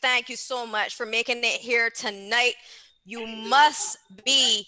thank you so much for making it here tonight. You must be,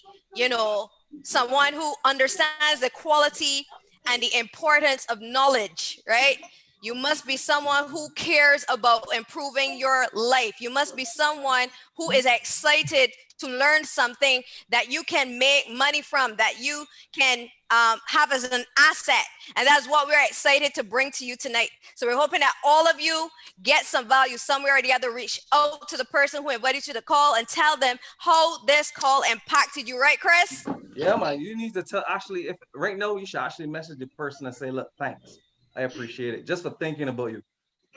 someone who understands the quality and the importance of knowledge, right? You must be someone who cares about improving your life. You must be someone who is excited to learn something that you can make money from, that you can have as an asset. And that's what we're excited to bring to you tonight. So we're hoping that all of you get some value somewhere or the other. Reach out to the person who invited you to call and tell them how this call impacted you, right, Chris? Yeah, man. You need to tell, actually, if right now you should actually message the person and say, look, thanks. I appreciate it just for thinking about you.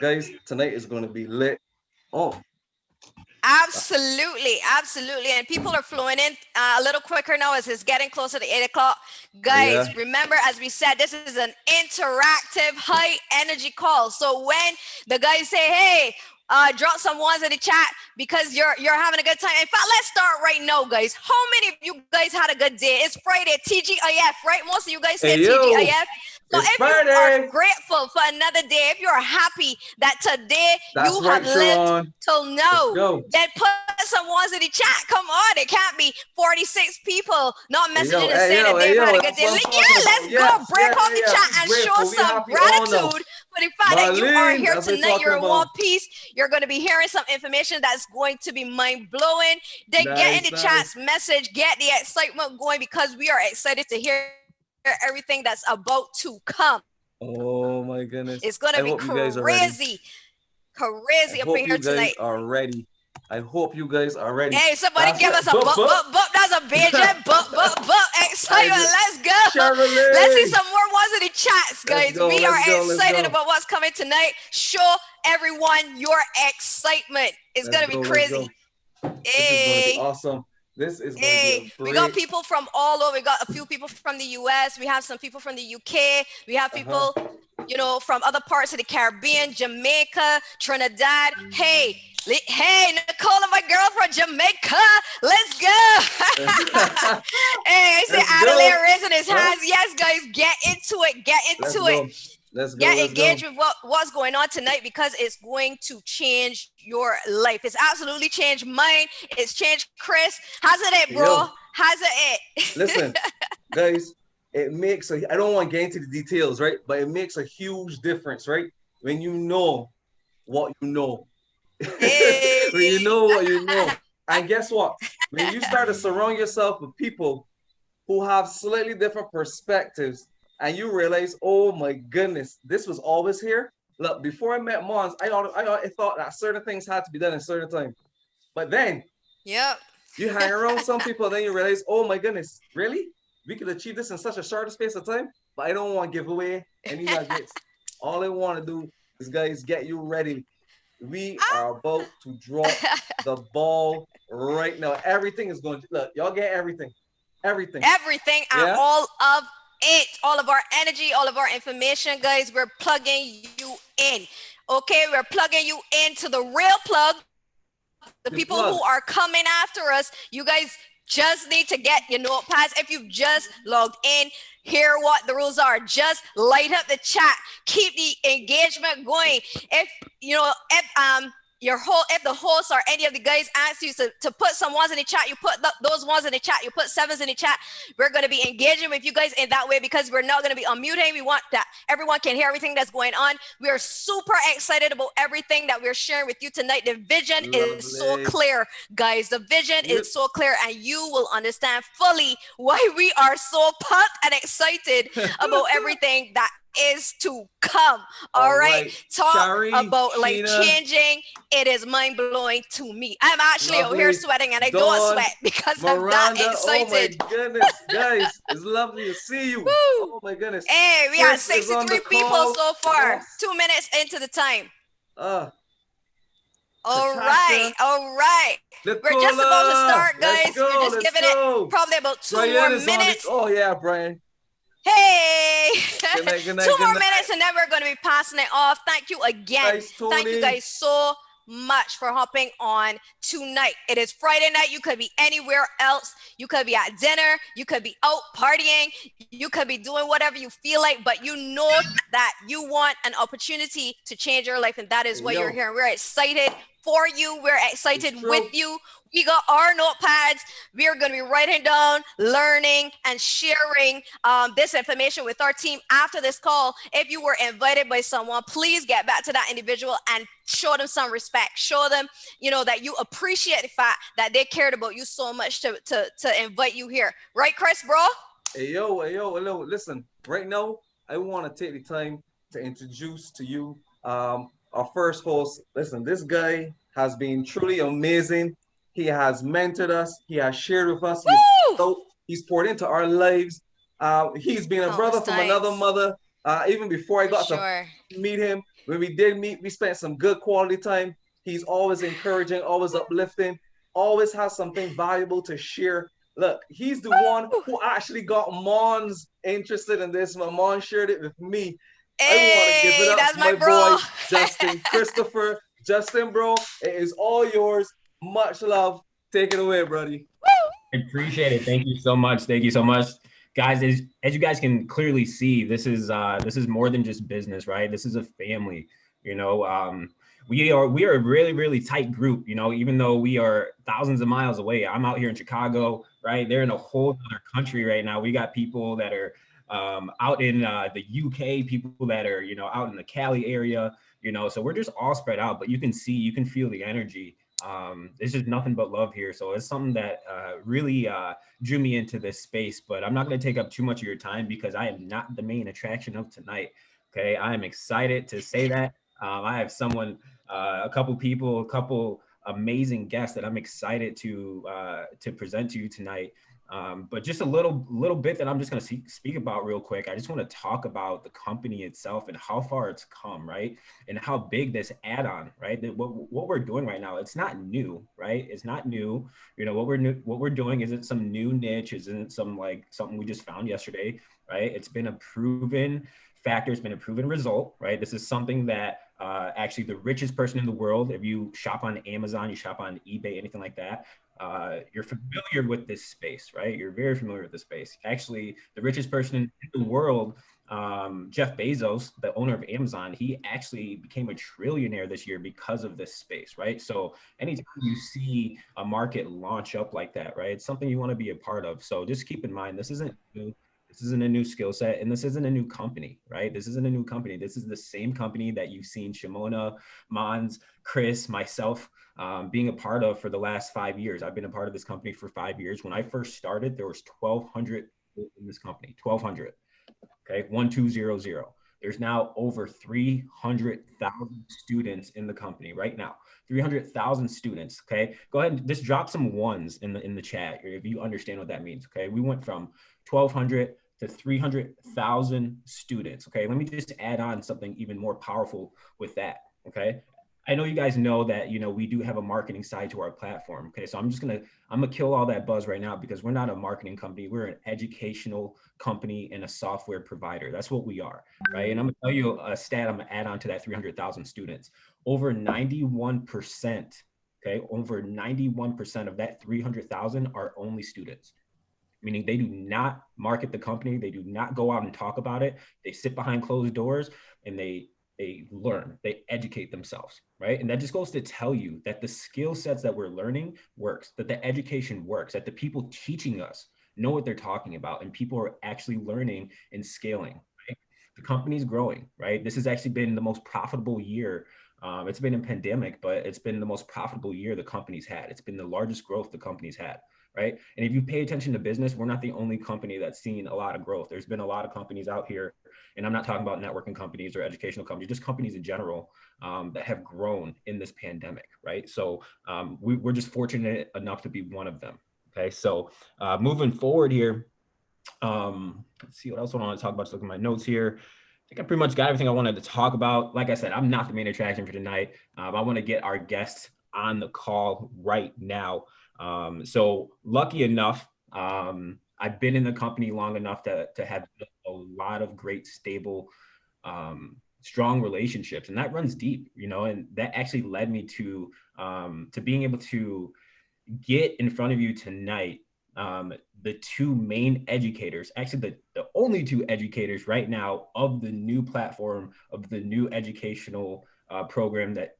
Guys, tonight is going to be lit. Oh, Absolutely, absolutely. And people are flowing in a little quicker now as it's getting closer to 8 o'clock. Guys, yeah. remember, as we said, this is an interactive, high energy call. So when the guys say, hey, drop some ones in the chat because you're having a good time. In fact, let's start right now, guys. How many of you guys had a good day? It's Friday, TGIF, right? Most of you guys said Hey, yo, TGIF. So it's if you are Friday. grateful for another day, if you're happy that today That's you have right, lived Sharon. till Let's now, go. then put some ones in the chat. Come on, it can't be 46 people not Hey, yo, messaging and hey, saying yo, that hey, they've had yo. a good That's day. what I'm Yeah, talking let's about. go. Yes, Break out the yeah. chat We and show grateful. We some happy all now. gratitude for the fact that you are Marlene, here that's what we're tonight. talking You're in one about. piece. You're going to be hearing some information that's going to be mind blowing. Then get in Nice, the nice. chat's message, get the excitement going because we are excited to hear everything that's about to come. Oh, my It's going to goodness. be I hope you guys are ready. crazy, crazy I up in hope here you guys tonight. are ready. I hope you guys are ready. Hey, somebody That's give us it. a Bup, bup. That's a BJ. Hey, Excitement. Let's go. Let's see Charlie. some more ones in the chats, Let's guys. go. We are Let's go. Let's excited go. about what's coming tonight. Show everyone your excitement. It's Let's going to be go. Let's go. crazy. This is going to be Hey. awesome. This is going to be a Hey, we got great. people from all over. We got a few people from the US. We have some people from the UK. We have Uh-huh. people, from other parts of the Caribbean, Jamaica, Trinidad. Hey, Nicola, my girl from Jamaica. Let's go. Hey, I see Let's go. Adelaide raising his Huh? hands. Yes, guys, get into it. Get Let's into it. go. Let's go. Get Let's go. engaged with what's going on tonight because it's going to change your life. It's absolutely changed mine. It's changed Chris. Hasn't it, Hey, bro? yo, Hasn't it? listen, guys. It makes a. I don't want to get into the details, right? But it makes a huge difference, right? When you know what you know. When you Hey. know what you know. And guess what? When you start to surround yourself with people who have slightly different perspectives, and you realize, oh my goodness, this was always here. Look, before I met Mons, I thought that certain things had to be done in certain time. But then Yep. you hang around some people, and then you realize, oh my goodness, really? We could achieve this in such a short space of time? But I don't want to give away any nuggets. All I want to do is, guys, get you ready. We are about to drop the ball right now. Everything is going to look, y'all get everything. Everything. Everything and Yeah. all of it, all of our energy, all of our information, guys. We're plugging you in. Okay, we're plugging you into the real plug. The people The who are plug. coming after us, you guys just need to get your notepads. If you've just logged in, hear what the rules are. Just light up the chat. Keep the engagement going. If the host or any of the guys ask you to put some ones in the chat, you put those ones in the chat. You put sevens in the chat. We're going to be engaging with you guys in that way because we're not going to be unmuting. We want that everyone can hear everything that's going on. We are super excited about everything that we're sharing with you tonight. The vision is so Lovely. clear, guys. The vision Yep. is so clear, and you will understand fully why we are so pumped and excited about everything that is to come. All right. Talk Shari, about life Sheena, changing. It is mind blowing to me. I'm actually out here lovely. sweating and I don't Dawn, sweat because I'm that Miranda. Oh my excited. goodness, guys. It's lovely to see you. Woo! Oh my goodness. Hey, we have Chris is on the 63 people call. so far. Yes. 2 minutes into the time. Uh, All Katasha, right, all right. We're just about to Nicola. start, Let's guys. We're go. just Let's giving it go. probably about two more Brian is on it. minutes. Oh yeah, Brian. Hey, Good night, good night, two good more night. minutes and then we're going to be passing it off. Thank you again. Nice, Thank you Tony. guys so much for hopping on tonight. It is Friday night. You could be anywhere else. You could be at dinner. You could be out partying. You could be doing whatever you feel like, but you know that you want an opportunity to change your life, and that is why you're here. And we're excited for you. We're excited It's with true. you. We got our notepads. We are going to be writing down, learning, and sharing this information with our team after this call. If you were invited by someone, please get back to that individual and show them some respect. Show them, that you appreciate the fact that they cared about you so much to invite you here. Right, Chris, bro? Hey yo, hey yo, hello. Listen, right now, I want to take the time to introduce to you our first host. Listen, this guy has been truly amazing. He has mentored us, he has shared with us, Woo! he's poured into our lives. He's been a brother Countless from another times. mother. Even before I For got to sure. meet him, when we did meet, we spent some good quality time. He's always encouraging, always uplifting, always has something valuable to share. Look, he's the one Woo! who actually got Mons interested in this. My Mon shared it with me. I want to give it Hey, up that's for my my bro. boy, Justin Christopher. Justin, bro, it is all yours. Much love. Take it away, buddy. I appreciate it. Thank you so much. Thank you so much. Guys, as you guys can clearly see, this is more than just business, right? This is a family. You know, we are a really, really tight group, even though we are thousands of miles away. I'm out here in Chicago, right? They're in a whole other country right now. We got people that are out in the UK, people that are, out in the Cali area, so we're just all spread out, but you can feel the energy. It's just nothing but love here. So it's something that really drew me into this space, but I'm not going to take up too much of your time because I am not the main attraction of tonight. Okay. I am excited to say that. I have a couple amazing guests that I'm excited to present to you tonight. But just a little bit that I'm just going to speak about real quick. I just want to talk about the company itself and how far it's come, right? And how big this add-on, right? What we're doing right now, it's not new, right? It's not new. What we're doing isn't some new niche, isn't something we just found yesterday, right? It's been a proven factor, it's been a proven result, right? This is something that actually the richest person in the world, if you shop on Amazon, you shop on eBay, anything like that, you're familiar with this space, right? You're very familiar with this space. Actually, the richest person in the world, Jeff Bezos, the owner of Amazon, he actually became a trillionaire this year because of this space, right? So anytime you see a market launch up like that, right, it's something you want to be a part of. So just keep in mind, this isn't new. This isn't a new skill set, and this isn't a new company, right? This isn't a new company. This is the same company that you've seen Shimona, Mons, Chris, myself, being a part of for the last 5 years. I've been a part of this company for 5 years. When I first started, there was 1,200 in this company, 1,200. Okay, 1200. There's now over 300,000 students in the company right now. 300,000 students. Okay, go ahead and just drop some ones in the chat if you understand what that means. Okay, we went from 1,200 to 300,000 students. Okay, let me just add on something even more powerful with that. Okay, I know you guys know that we do have a marketing side to our platform. Okay, so I'm gonna kill all that buzz right now because we're not a marketing company. We're an educational company and a software provider. That's what we are, right? And I'm gonna tell you a stat. I'm gonna add on to that 300,000 students. Over 91%. Okay, over 91% of that 300,000 are only students, meaning they do not market the company. They do not go out and talk about it. They sit behind closed doors and they learn, they educate themselves, right? And that just goes to tell you that the skill sets that we're learning works, that the education works, that the people teaching us know what they're talking about, and people are actually learning and scaling, right? The company's growing, right? This has actually been the most profitable year. It's been a pandemic, but it's been the most profitable year the company's had. It's been the largest growth the company's had, right? And if you pay attention to business, we're not the only company that's seen a lot of growth. There's been a lot of companies out here, and I'm not talking about networking companies or educational companies, just companies in general that have grown in this pandemic, right? So we're just fortunate enough to be one of them. Okay, so moving forward here, let's see what else I want to talk about. Just looking at my notes here. I think I pretty much got everything I wanted to talk about. Like I said, I'm not the main attraction for tonight. I want to get our guests on the call right now. So lucky enough, I've been in the company long enough to have a lot of great, stable, strong relationships, and that runs deep, and that actually led me to being able to get in front of you tonight. The two main educators, actually the only two educators right now of the new platform, of the new educational program that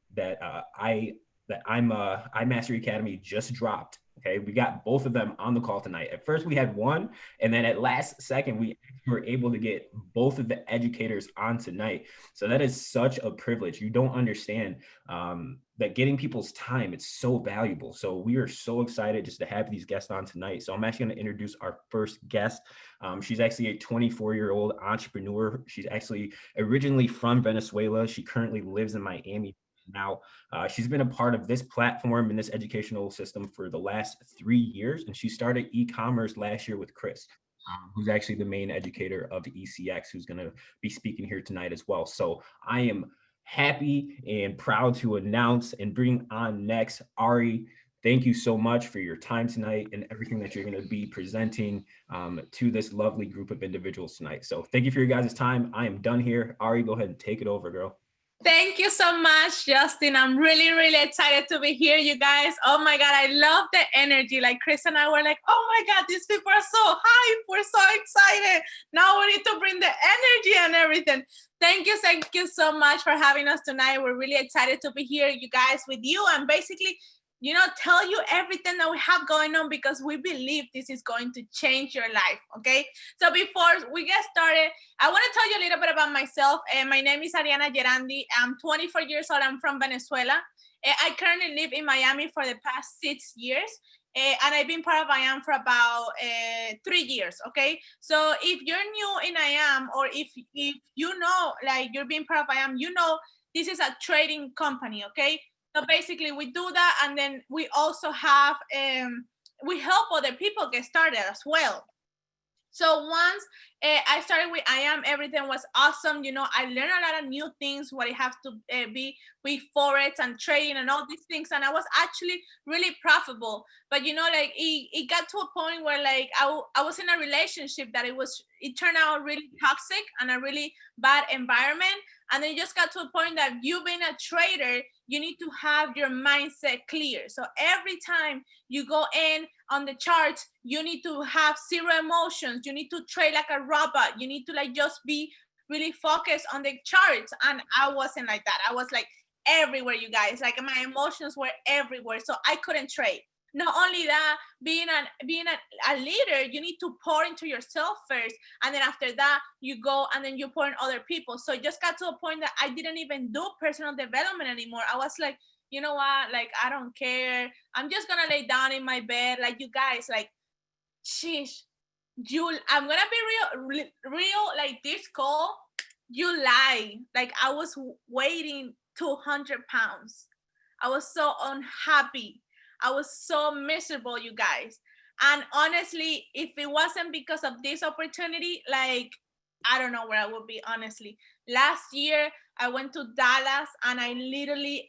I that iMastery Academy just dropped. Okay, we got both of them on the call tonight. At first, we had one, and then at last second, we were able to get both of the educators on tonight. So that is such a privilege. You don't understand that getting people's time, it's so valuable. So we are so excited just to have these guests on tonight. So I'm actually going to introduce our first guest. She's actually a 24-year-old entrepreneur. She's actually originally from Venezuela. She currently lives in Miami now. She's been a part of this platform and this educational system for the last 3 years, and she started e-commerce last year with Chris, who's actually the main educator of ECX, who's going to be speaking here tonight as well. So I am happy and proud to announce and bring on next Ary. Thank you so much for your time tonight and everything that you're going to be presenting to this lovely group of individuals tonight. So thank you for your guys' time. I am done here. Ary, go ahead and take it over, girl. Thank you so much, Justin. I'm really, really excited to be here, you guys. Oh my God, I love the energy. Like Chris and I were like, oh my God, these people are so hype. We're so excited. Now we need to bring the energy and everything. Thank you so much for having us tonight. We're really excited to be here, you guys, with you, and basically, you know, tell you everything that we have going on, because we believe this is going to change your life, okay? So before we get started, I want to tell you a little bit about myself. My name is Ariana Gerandi. I'm 24 years old. I'm from Venezuela. I currently live in Miami for the past 6 years. And I've been part of IAM for about 3 years, okay? So if you're new in IAM, or if you know, like you're being part of IAM, you know this is a trading company, okay? So basically we do that, and then we also have, we help other people get started as well. So once I started with IAM, everything was awesome. You know, I learned a lot of new things, what it has to be with Forex and trading and all these things. And I was actually really profitable. But, you know, like it got to a point where like I was in a relationship that it turned out really toxic and a really bad environment. And then it just got to a point that you being a trader, you need to have your mindset clear. So every time you go in on the charts, you need to have zero emotions. You need to trade like a robot. You need to like just be really focused on the charts. And I wasn't like that. I was like everywhere, you guys. Like my emotions were everywhere. So I couldn't trade. Not only that, being a leader, you need to pour into yourself first, and then after that you go and then you pour in other people. So it just got to a point that I didn't even do personal development anymore. I was like, you know what, like I don't care, I'm just gonna lay down in my bed. Like, you guys, like, sheesh, I'm gonna be real, like this call, you lie. Like I was weighing 200 pounds. I was so unhappy. I was so miserable, you guys. And honestly, if it wasn't because of this opportunity, like, I don't know where I would be, honestly. Last year, I went to Dallas, and I literally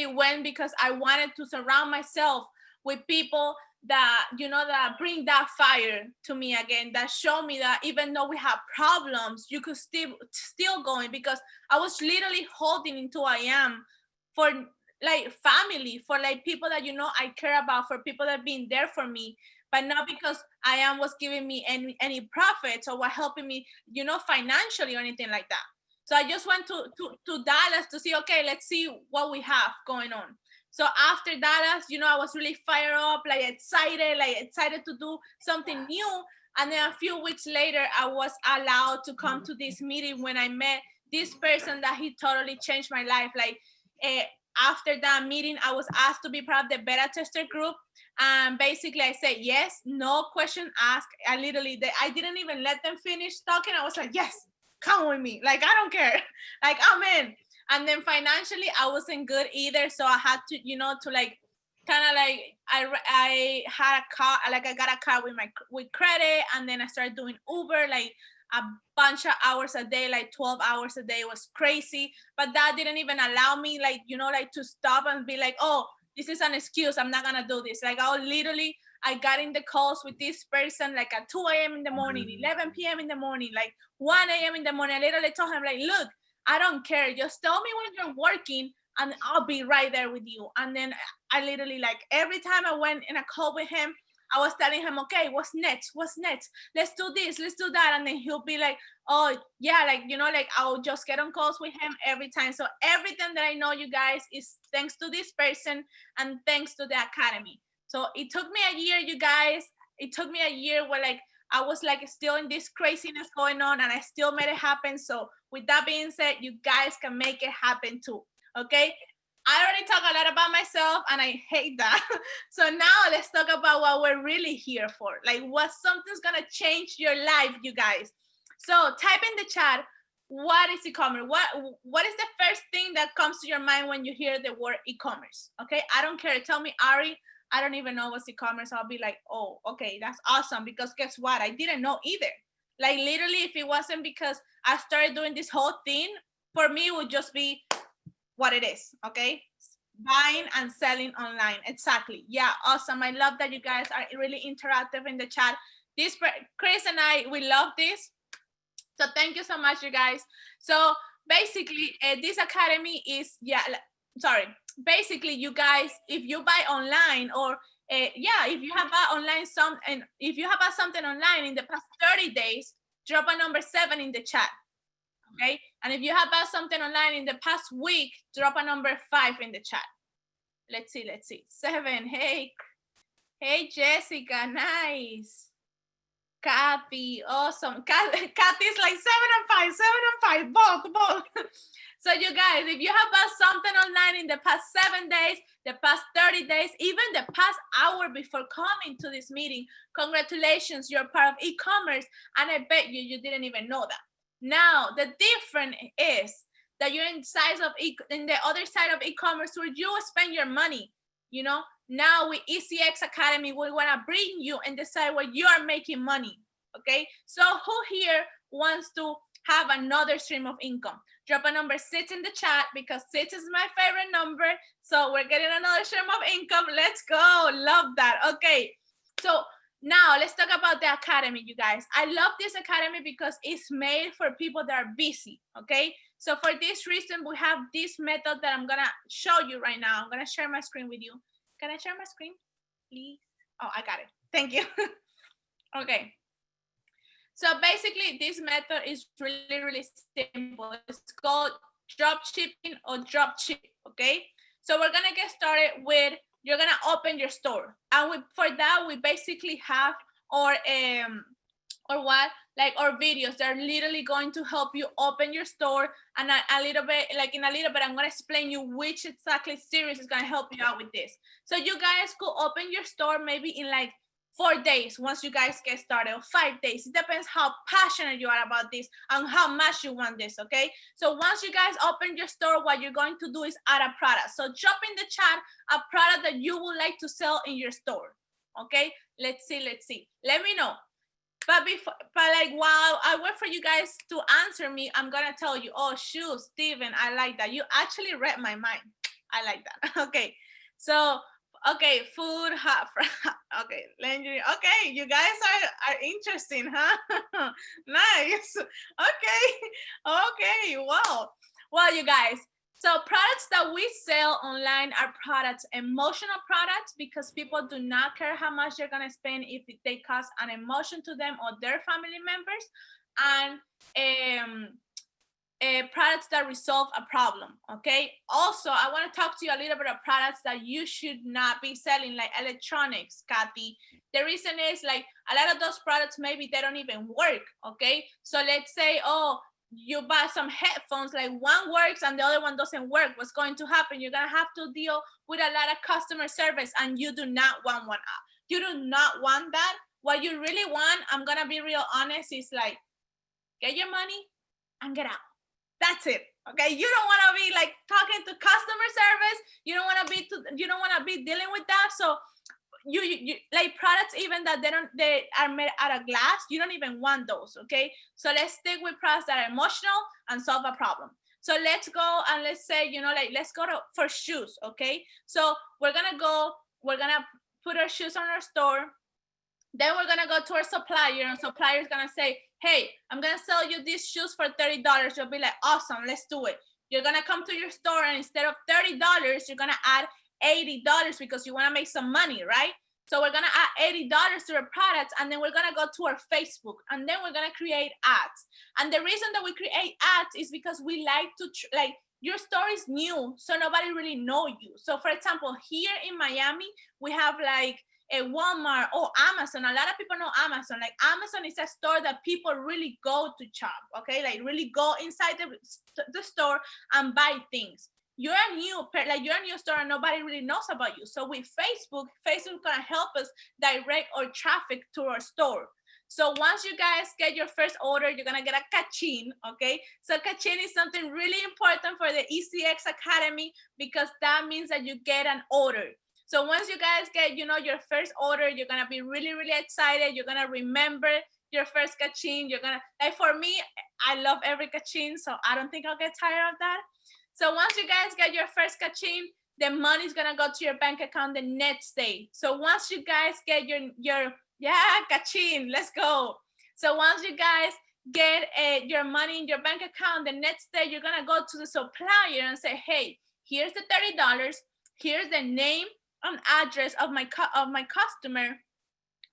went because I wanted to surround myself with people that, you know, that bring that fire to me again, that show me that even though we have problems, you could still going, because I was literally holding into IAM for like family, for like people that, you know, I care about, for people that have been there for me, but not because IAM was giving me any profits or what helping me, you know, financially or anything like that. So I just went to Dallas to see, okay, let's see what we have going on. So after Dallas, you know, I was really fired up, like excited to do something new. And then a few weeks later, I was allowed to come to this meeting when I met this person that he totally changed my life. Like, after that meeting, I was asked to be part of the beta tester group. And basically I said yes, no question asked. I didn't even let them finish talking. I was like, yes, come with me. Like, I don't care. Like, I'm in. And then financially, I wasn't good either. So I had to, you know, to like, kind of like, I had a car, like I got a car with credit. And then I started doing Uber, like a bunch of hours a day, like 12 hours a day. It was crazy. But that didn't even allow me, like, you know, like to stop and be like, oh, this is an excuse, I'm not gonna do this. Like, I got in the calls with this person like at 2 a.m. in the morning, 11 p.m. in the morning, like 1 a.m. in the morning. I literally told him, like, look, I don't care. Just tell me when you're working and I'll be right there with you. And then I literally, like, every time I went in a call with him, I was telling him, okay, what's next? What's next? Let's do this, let's do that. And then he'll be like, oh yeah, like, you know, like I'll just get on calls with him every time. So everything that I know, you guys, is thanks to this person and thanks to the academy. So it took me a year, you guys. It took me a year where like I was like still in this craziness going on, and I still made it happen. So with that being said, you guys can make it happen too. Okay. I already talk a lot about myself and I hate that. So now let's talk about what we're really here for. Like what something's gonna change your life, you guys. So type in the chat, what is e-commerce? What is the first thing that comes to your mind when you hear the word e-commerce? Okay, I don't care. Tell me, Ari, I don't even know what's e-commerce. I'll be like, oh, okay, that's awesome. Because guess what? I didn't know either. Like literally, if it wasn't because I started doing this whole thing, for me, it would just be what it is, okay? Buying and selling online, exactly. Yeah, awesome. I love that you guys are really interactive in the chat. This, Chris and I, we love this. So thank you so much, you guys. So basically, this academy is, basically, you guys, if you buy online or if you have bought online if you have bought something online in the past 30 days, drop a number 7 in the chat. Okay, and if you have bought something online in the past week, drop a number 5 in the chat. Let's see. 7. Hey, Jessica, nice. Kathy, awesome. Kathy's like 7 and 5, both. So you guys, if you have bought something online in the past 7 days, the past 30 days, even the past hour before coming to this meeting, congratulations, you're part of e-commerce, and I bet you didn't even know that. Now, the difference is that you're in the other side of e-commerce where you spend your money, you know. Now with ECX Academy, we want to bring you and decide where you are making money, okay? So who here wants to have another stream of income? Drop a number 6 in the chat because 6 is my favorite number. So we're getting another stream of income. Let's go. Love that. Okay. So now let's talk about the academy, you guys. I love this academy because it's made for people that are busy, okay? So for this reason, we have this method that I'm gonna show you right now. I'm gonna share my screen with you. Can I share my screen, please? Oh, I got it. Thank you. Okay. So basically, this method is really simple. It's called drop shipping or drop ship, okay? So we're gonna get started with, you're gonna open your store. And for that, we basically have our videos that are literally going to help you open your store. And in a little bit, I'm gonna explain you which exactly series is gonna help you out with this. So you guys could open your store maybe in like 4 days once you guys get started, or 5 days. It depends how passionate you are about this and how much you want this, okay? So once you guys open your store, what you're going to do is add a product. So drop in the chat a product that you would like to sell in your store, okay? Let's see. Let me know. But while I wait for you guys to answer me, I'm gonna tell you, oh, shoot, Steven, I like that. You actually read my mind. I like that. Okay, so, okay, food, okay, okay, you guys are interesting, huh? Nice. Okay, wow. Well, you guys, so products that we sell online are products, emotional products, because people do not care how much they're gonna spend if they cause an emotion to them or their family members, and products that resolve a problem, okay? Also, I wanna talk to you a little bit of products that you should not be selling, like electronics, Kathy. The reason is like a lot of those products, maybe they don't even work, okay? So let's say, oh, you buy some headphones, like one works and the other one doesn't work. What's going to happen? You're gonna have to deal with a lot of customer service, and you do not want you do not want that. What you really want, I'm gonna be real honest, is like, get your money and get out. That's it. Okay, you don't want to be like talking to customer service. You don't want to be dealing with that. So you like products even that they are made out of glass, you don't even want those, okay? So let's stick with products that are emotional and solve a problem. So let's go and let's say, let's go for shoes, okay? So we're gonna put our shoes on our store. Then we're gonna go to our supplier, and supplier is gonna say, hey, I'm gonna sell you these shoes for $30. You'll be like, awesome, let's do it. You're gonna come to your store, and instead of $30, you're gonna add $80 because you want to make some money, right? So we're gonna add $80 to our products, and then we're gonna go to our Facebook, and then we're gonna create ads. And the reason that we create ads is because we like to like, your store is new, so nobody really know you. So for example, here in Miami, we have like a Walmart or Amazon. A lot of people know Amazon. Like Amazon is a store that people really go to shop, okay? Like really go inside the store and buy things. You're a new store and nobody really knows about you. So with Facebook gonna help us direct our traffic to our store. So once you guys get your first order, you're gonna get a kachin, okay? So kachin is something really important for the ECX Academy, because that means that you get an order. So once you guys get, you know, your first order, you're gonna be really, really excited. You're gonna remember your first kachin. You're gonna, like for me, I love every kachin, so I don't think I'll get tired of that. So once you guys get your first kachin, the money's gonna go to your bank account the next day. So once you guys get your kachin, let's go. So once you guys get your money in your bank account, the next day you're gonna go to the supplier and say, hey, here's the $30. Here's the name and address of my customer.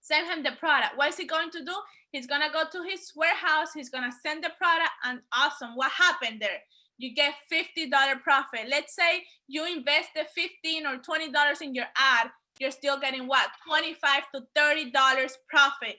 Send him the product. What is he going to do? He's gonna go to his warehouse. He's gonna send the product, and awesome. What happened there? You get $50 profit. Let's say you invested $15 or $20 in your ad. You're still getting what? $25 to $30 profit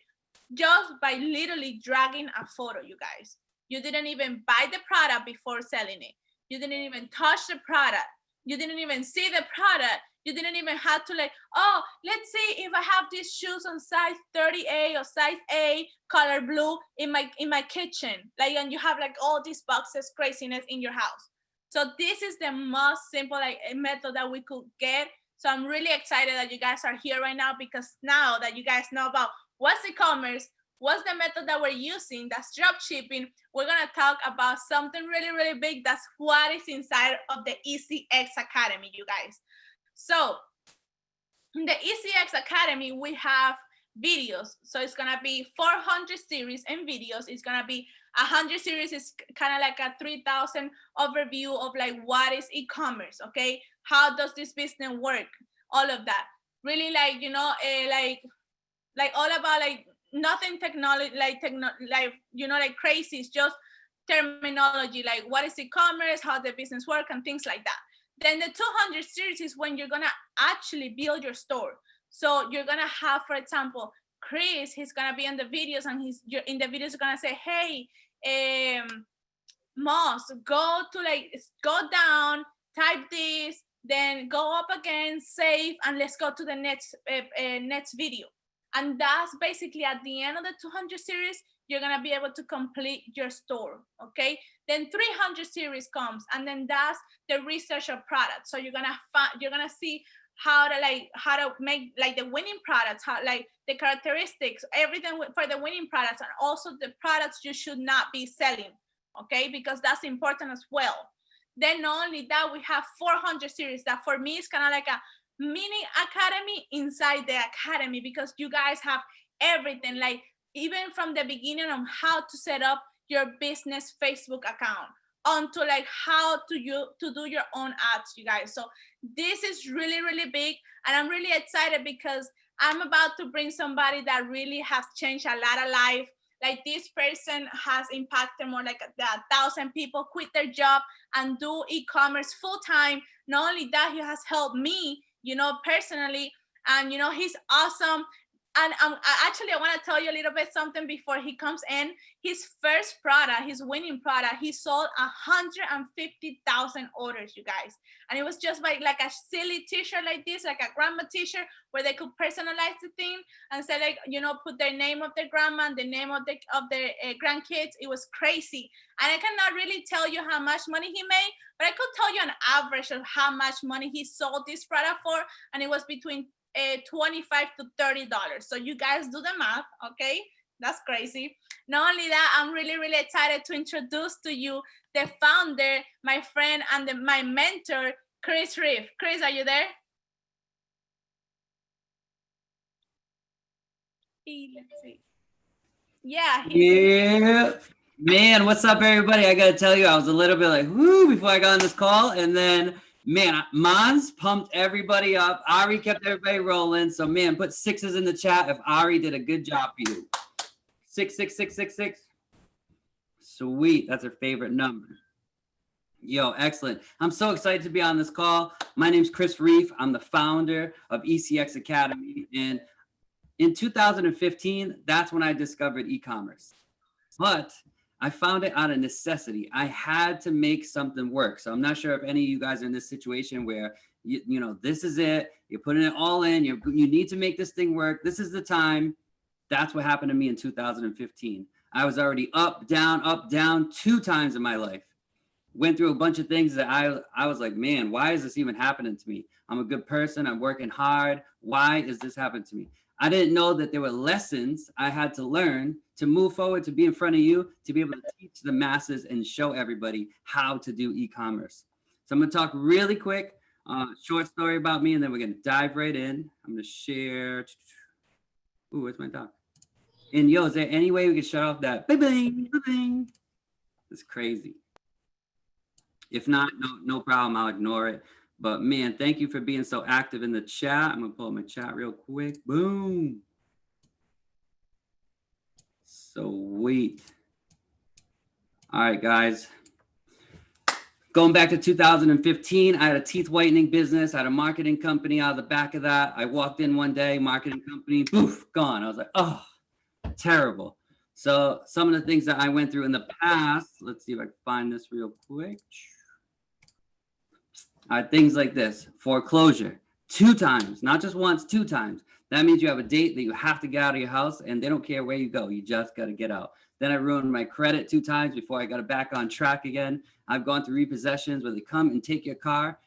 just by literally dragging a photo, you guys. You didn't even buy the product before selling it. You didn't even touch the product. You didn't even see the product. You didn't even have to like, oh, let's see if I have these shoes on size 30A or size A, color blue in my kitchen. Like, and you have like all these boxes, craziness in your house. So this is the most simple like method that we could get. So I'm really excited that you guys are here right now, because now that you guys know about what's e-commerce, what's the method that we're using, that's drop shipping, we're gonna talk about something really, really big. That's what is inside of the ECX Academy, you guys. So in the ECX Academy, we have videos. So it's gonna be 400 series and videos. It's gonna be 100 series. Is kind of like a 3,000 overview of like what is e-commerce, okay? How does this business work? All of that. Really like, you know, like all about like nothing technology, like you know, like crazy. It's just terminology, like what is e-commerce, how the business work, and things like that. Then the 200 series is when you're gonna actually build your store. So you're gonna have, for example, Chris, he's gonna be in the videos, and in the videos gonna say, hey, Moss, go down, type this, then go up again, save, and let's go to the next video. And that's basically at the end of the 200 series, you're gonna be able to complete your store, okay? Then 300 series comes, and then that's the research of products. So you're gonna see how to make like the winning products, how like the characteristics, everything for the winning products, and also the products you should not be selling, okay? Because that's important as well. Then not only that, we have 400 series that for me is kind of like a mini academy inside the academy, because you guys have everything, like even from the beginning of how to set up your business Facebook account onto like how to do your own ads, you guys. So this is really, really big, and I'm really excited because I'm about to bring somebody that really has changed a lot of life. Like this person has impacted more like 1,000 people quit their job and do e-commerce full time. Not only that, he has helped me, you know, personally, and you know, he's awesome. And actually, I want to tell you a little bit something before he comes in. His first product, his winning product, he sold 150,000 orders, you guys. And it was just like a silly t-shirt like this, like a grandma t-shirt, where they could personalize the thing and say, like, you know, put their name of their grandma and the name of their grandkids. It was crazy. And I cannot really tell you how much money he made, but I could tell you an average of how much money he sold this product for. And it was between $25 to $30. So you guys do the math, okay? That's crazy. Not only that, I'm really, really excited to introduce to you the founder, my friend, and my mentor, Chris Reeve. Chris, are you there? Let's see. Yeah. Yeah. Man, what's up, everybody? I got to tell you, I was a little bit like, whoo, before I got on this call. And then Man, Mons pumped everybody up. Ary kept everybody rolling. So, man, put 6s in the chat if Ary did a good job for you. 6, 6, 6, 6, 6. Sweet. That's her favorite number. Yo, excellent. I'm so excited to be on this call. My name's Chris Reef. I'm the founder of ECX Academy. And in 2015, that's when I discovered e-commerce. But I found it out of necessity. I had to make something work. So I'm not sure if any of you guys are in this situation where, you know, this is it. You're putting it all in. You need to make this thing work. This is the time. That's what happened to me in 2015. I was already up, down 2 times in my life. Went through a bunch of things that I was like, man, why is this even happening to me? I'm a good person. I'm working hard. Why is this happening to me? I didn't know that there were lessons I had to learn to move forward, to be in front of you, to be able to teach the masses and show everybody how to do e-commerce. So I'm going to talk really quick, short story about me, and then we're going to dive right in. I'm going to share. Ooh, where's my doc? And yo, is there any way we can shut off that? Bing, bing. It's crazy. If not, no problem. I'll ignore it. But man, thank you for being so active in the chat. I'm gonna pull up my chat real quick. Boom. Sweet. All right, guys. Going back to 2015, I had a teeth whitening business. I had a marketing company out of the back of that. I walked in one day, marketing company, poof, gone. I was like, oh, terrible. So some of the things that I went through in the past, let's see if I can find this real quick. Things like this, foreclosure, 2 times, not just once, 2 times. That means you have a date that you have to get out of your house and they don't care where you go. You just got to get out. Then I ruined my credit 2 times before I got it back on track again. I've gone through repossessions where they come and take your car.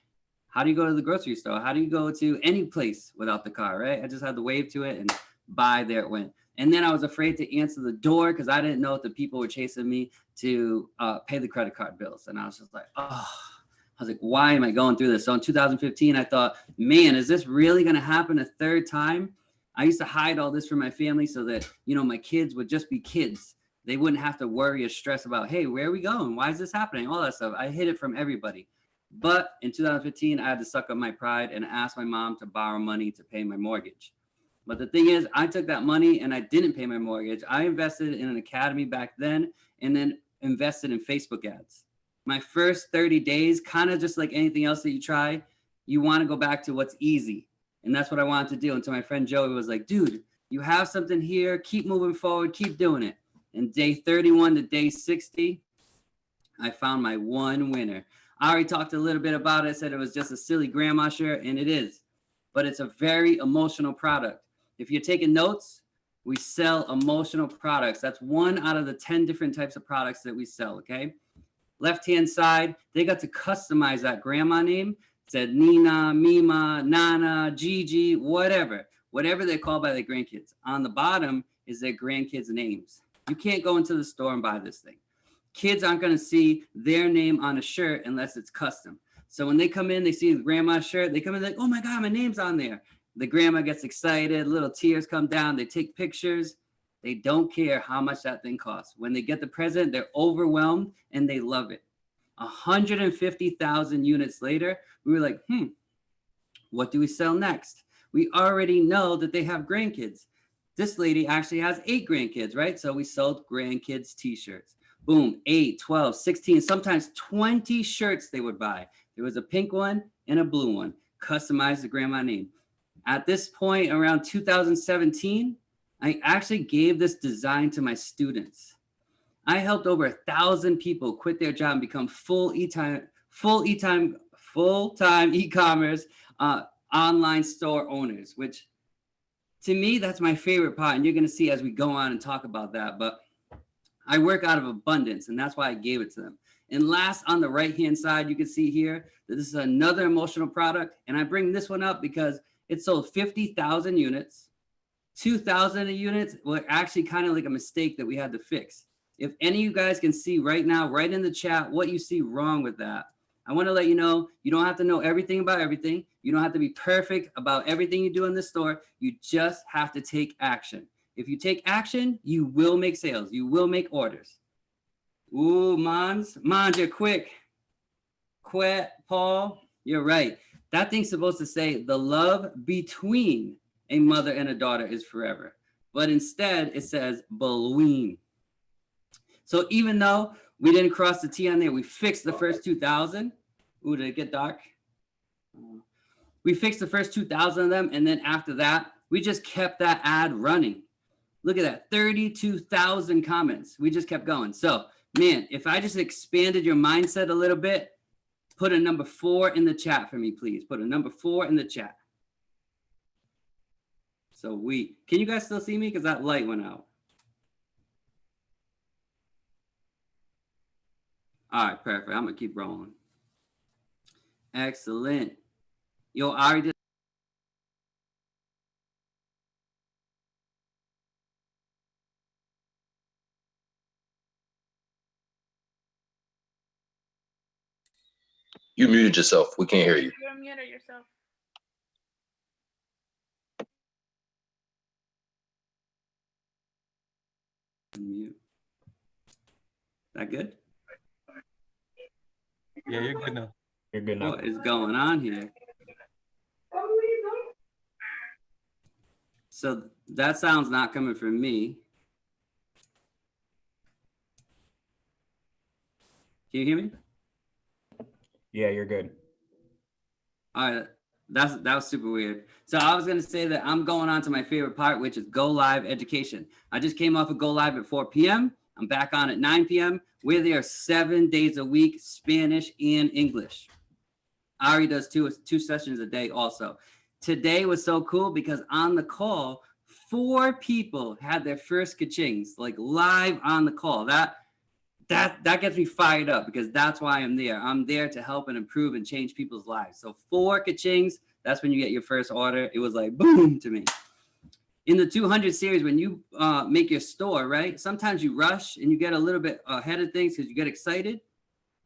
How do you go to the grocery store? How do you go to any place without the car, right? I just had to wave to it and bye, there it went. And then I was afraid to answer the door because I didn't know if the people were chasing me to pay the credit card bills. And I was just like, oh. I was like, why am I going through this? So in 2015, I thought, man, is this really going to happen a 3rd time? I used to hide all this from my family so that, you know, my kids would just be kids. They wouldn't have to worry or stress about, hey, where are we going? Why is this happening? All that stuff. I hid it from everybody. But in 2015, I had to suck up my pride and ask my mom to borrow money to pay my mortgage. But the thing is, I took that money and I didn't pay my mortgage. I invested in an academy back then and then invested in Facebook ads. My first 30 days, kind of just like anything else that you try, you want to go back to what's easy. And that's what I wanted to do until my friend Joey was like, dude, you have something here. Keep moving forward. Keep doing it. And day 31 to day 60, I found my one winner. I already talked a little bit about it. Said it was just a silly grandma shirt, and it is. But it's a very emotional product. If you're taking notes, we sell emotional products. That's 1 out of the 10 different types of products that we sell, okay? Left-hand side, they got to customize that grandma name. It said Nina, Mima, Nana, Gigi, whatever they're called by their grandkids. On the bottom is their grandkids' names. You can't go into the store and buy this thing. Kids aren't going to see their name on a shirt unless it's custom. So when they come in, they see the grandma's shirt, they come in like, oh my God, my name's on there. The grandma gets excited, little tears come down, they take pictures. They don't care how much that thing costs. When they get the present, they're overwhelmed and they love it. 150,000 units later, we were like, what do we sell next? We already know that they have grandkids. This lady actually has 8 grandkids, right? So we sold grandkids t-shirts. Boom, 8, 12, 16, sometimes 20 shirts they would buy. There was a pink one and a blue one. Customize the grandma name. At this point, around 2017, I actually gave this design to my students. I helped over 1,000 people quit their job and become full-time e-commerce online store owners, which to me, that's my favorite part. And you're going to see as we go on and talk about that. But I work out of abundance, and that's why I gave it to them. And last, on the right-hand side, you can see here that this is another emotional product. And I bring this one up because it sold 50,000 units. 2,000 units were actually kind of like a mistake that we had to fix. If any of you guys can see right now, right in the chat, what you see wrong with that, I want to let you know, you don't have to know everything about everything. You don't have to be perfect about everything you do in the store. You just have to take action. If you take action, you will make sales. You will make orders. Ooh, Mons, you're quick. Quit, Paul. You're right. That thing's supposed to say the love between a mother and a daughter is forever. But instead it says between. So even though we didn't cross the T on there, we fixed the first 2,000. Ooh, did it get dark? We fixed the first 2,000 of them. And then after that, we just kept that ad running. Look at that, 32,000 comments. We just kept going. So, man, if I just expanded your mindset a little bit, put a number 4 in the chat for me, please. Put a number 4 in the chat. So can you guys still see me? Because that light went out. All right, perfect. I'm going to keep rolling. Excellent. Yo, Ary did. You muted yourself. We can't hear you. You're muted yourself. Mute. That good? Yeah, you're good now. You're good now. What is going on here? So that sound's not coming from me. Can you hear me? Yeah, you're good. All right, that was super weird. So I was gonna say that I'm going on to my favorite part, which is Go Live education. I just came off of Go Live at 4 p.m. I'm back on at 9 p.m. We're there 7 days a week, Spanish and English. Ary does two sessions a day also. Today was so cool because on the call, 4 people had their first ka-chings, like live on the call. That gets me fired up because that's why I'm there. I'm there to help and improve and change people's lives. So 4 ka-chings, that's when you get your first order. It was like boom to me. In the 200 series, when you make your store, right? Sometimes you rush and you get a little bit ahead of things because you get excited.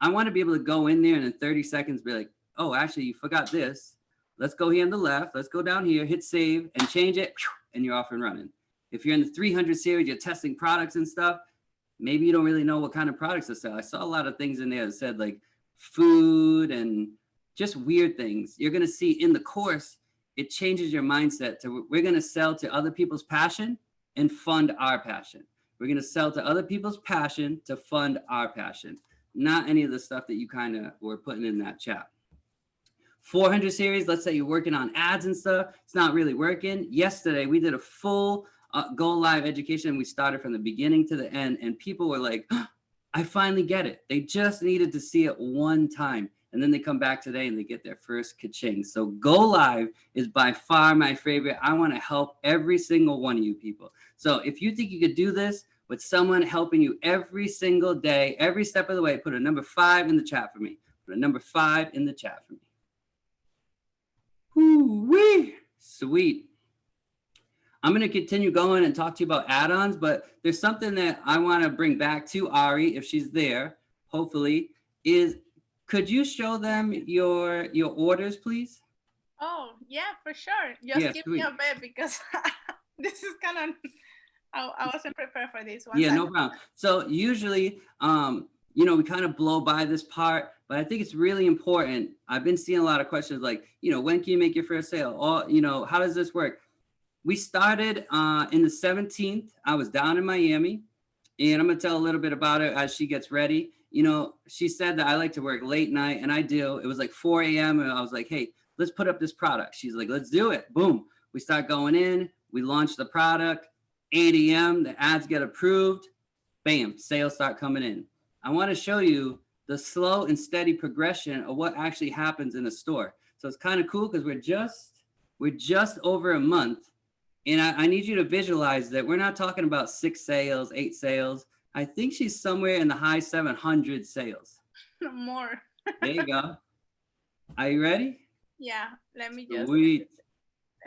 I want to be able to go in there and in 30 seconds be like, oh, actually, you forgot this. Let's go here on the left. Let's go down here, hit save and change it, and you're off and running. If you're in the 300 series, you're testing products and stuff. Maybe you don't really know what kind of products to sell. I saw a lot of things in there that said like food and just weird things. You're going to see in the course, it changes your mindset to we're going to sell to other people's passion and fund our passion. We're going to sell to other people's passion to fund our passion. Not any of the stuff that you kind of were putting in that chat. 400 series, let's say you're working on ads and stuff. It's not really working. Yesterday, we did a full Go Live education. We started from the beginning to the end, and people were like, oh, I finally get it. They just needed to see it one time. And then they come back today and they get their first ka-ching. So Go Live is by far my favorite. I want to help every single one of you people. So if you think you could do this with someone helping you every single day, every step of the way, put a number 5 in the chat for me. Put a number 5 in the chat for me. Woo-wee. Sweet. I'm going to continue going and talk to you about add-ons, but there's something that I want to bring back to Ary, if she's there, hopefully, is could you show them your orders, please? Oh, yeah, for sure. Just give me a bit because this is kind of, I wasn't prepared for this one. Yeah, no problem. So usually, we kind of blow by this part, but I think it's really important. I've been seeing a lot of questions like, when can you make your first sale? Or, how does this work? We started in the 17th. I was down in Miami, and I'm going to tell a little bit about it as she gets ready. She said that I like to work late night, and I do. It was like 4 a.m. and I was like, hey, let's put up this product. She's like, let's do it. Boom. We start going in. We launch the product. 8 a.m. The ads get approved. Bam, sales start coming in. I want to show you the slow and steady progression of what actually happens in a store. So it's kind of cool because we're just over a month. And I need you to visualize that we're not talking about 6 sales, 8 sales. I think she's somewhere in the high 700 sales. More. There you go. Are you ready? Yeah, let me just. Sweet.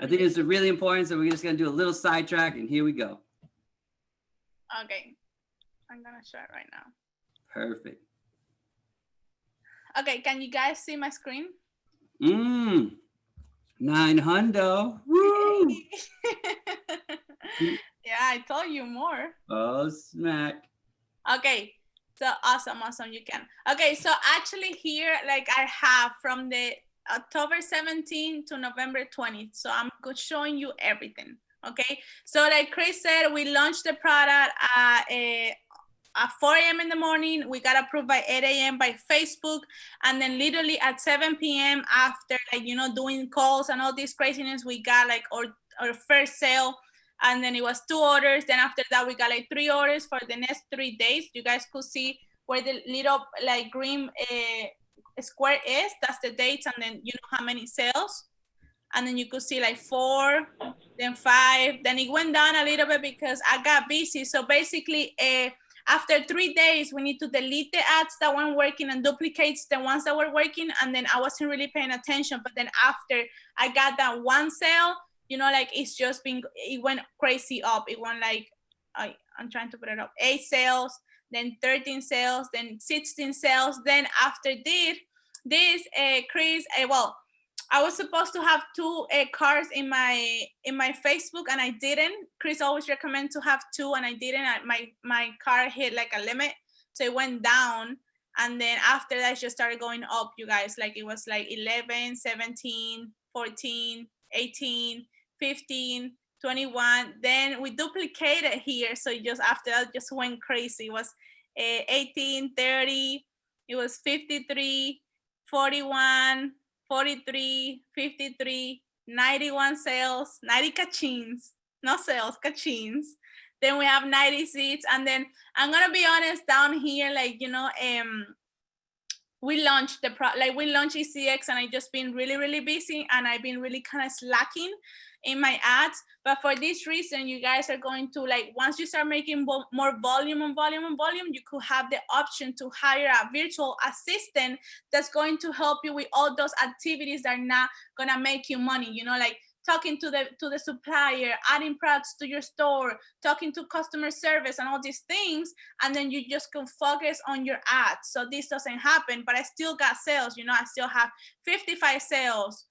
I think it's really important, so we're just going to do a little sidetrack, and here we go. Okay. I'm going to start right now. Perfect. Okay, can you guys see my screen? 900. Woo! Yeah, I told you more. Oh, smack. Okay, so awesome, you can. Okay, so actually here, like I have from the October 17th to November 20th. So I'm showing you everything. Okay. So like Chris said, we launched the product at 4 a.m. in the morning. We got approved by 8 a.m. by Facebook. And then literally at 7 p.m. after, like, you know, doing calls and all this craziness, we got like our first sale. And then it was 2 orders. Then after that, we got like 3 orders for the next 3 days. You guys could see where the little like green square is. That's the dates. And then you know how many sales. And then you could see like 4, then 5. Then it went down a little bit because I got busy. So basically, after 3 days, we need to delete the ads that weren't working and duplicates the ones that were working. And then I wasn't really paying attention. But then after I got that 1 sale, you know, like it's just been, it went crazy up. It went like, I'm trying to put it up, 8 sales, then 13 sales, then 16 sales. Then after this, Chris, well, I was supposed to have 2 cars in my Facebook and I didn't. Chris always recommend to have 2 and I didn't. My car hit like a limit, so it went down. And then after that, it just started going up, you guys. Like it was like 11, 17, 14, 18, 15, 21. Then we duplicated here. So just after that, just went crazy. It was 18, 30, it was 53, 41, 43, 53, 91 sales, 90 kachins, no sales, kachins. Then we have 90 seats. And then I'm gonna be honest, down here, like, you know, we launched we launched ECX and I just been really, really busy and I've been really kind of slacking in my ads. But for this reason, you guys are going to, like, once you start making more volume and volume and volume, you could have the option to hire a virtual assistant that's going to help you with all those activities that are not gonna make you money, you know, like talking to the supplier, adding products to your store, talking to customer service and all these things. And then you just can focus on your ads. So this doesn't happen, but I still got sales. You know, I still have 55 sales,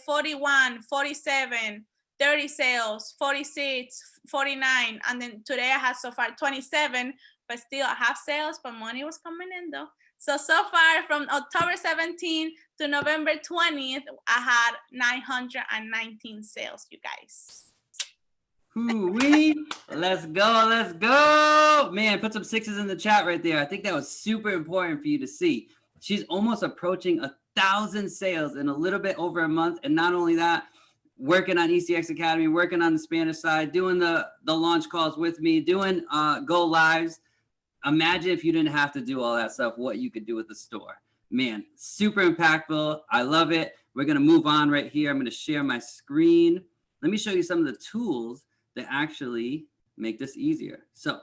41, 47, 30 sales, 46, 49. And then today I had so far 27, but still I have sales, but money was coming in though. So far from October 17th to November 20th, I had 919 sales, you guys. Ooh-wee. Let's go, let's go. Man, put some 6s in the chat right there. I think that was super important for you to see. She's almost approaching 1,000 sales in a little bit over a month. And not only that, working on ECX Academy, working on the Spanish side, doing the launch calls with me, doing go lives. Imagine if you didn't have to do all that stuff, what you could do with the store. Man, super impactful. I love it. We're going to move on right here. I'm going to share my screen. Let me show you some of the tools that actually make this easier. So